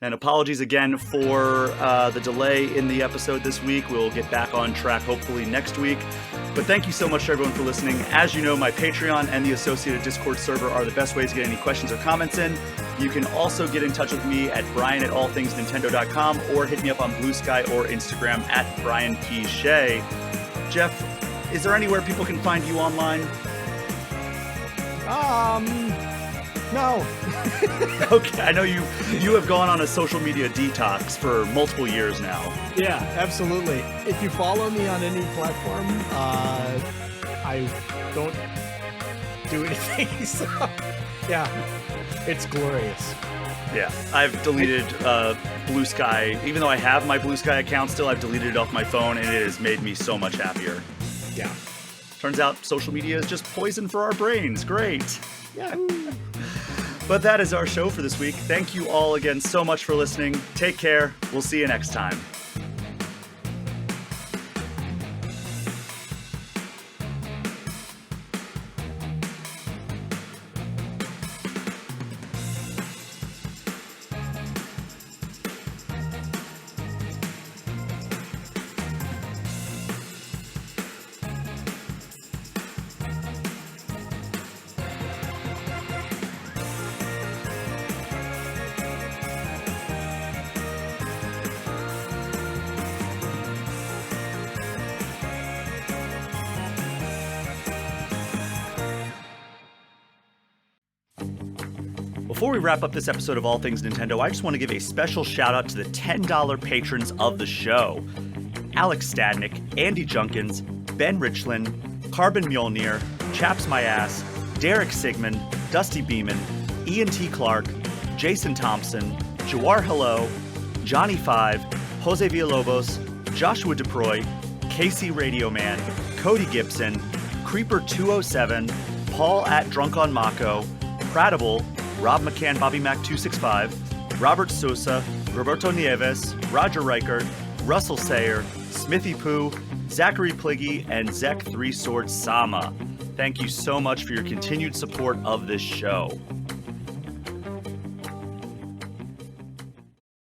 And apologies again for the delay in the episode this week. We'll get back on track hopefully next week. But thank you so much to everyone for listening. As you know, my Patreon and the associated Discord server are the best ways to get any questions or comments in. You can also get in touch with me at brian@allthingsnintendo.com or hit me up on Blue Sky or Instagram at Brian P. Shea. Jeff, is there anywhere people can find you online? No. Okay, I know you have gone on a social media detox for multiple years now. Yeah, absolutely. If you follow me on any platform, I don't do anything. So, yeah, it's glorious. Yeah, I've deleted Blue Sky. Even though I have my Blue Sky account still, I've deleted it off my phone, and it has made me so much happier. Yeah. Turns out social media is just poison for our brains. Great. Yeah. But that is our show for this week. Thank you all again so much for listening. Take care. We'll see you next time. Before we wrap up this episode of All Things Nintendo, I just want to give a special shout out to the $10 patrons of the show. Alex Stadnick, Andy Junkins, Ben Richland, Carbon Mjolnir, Chaps My Ass, Derek Sigmund, Dusty Beeman, Ian T. Clark, Jason Thompson, Jawar Hello, Johnny Five, Jose Villalobos, Joshua DeProy, Casey Radioman, Cody Gibson, Creeper 207, Paul at Drunk on Mako, Pratable, Rob McCann, Bobby Mac 265, Robert Sosa, Roberto Nieves, Roger Reichert, Russell Sayer, Smithy Poo, Zachary Pliggy, and Zek 3 Sword Sama. Thank you so much for your continued support of this show.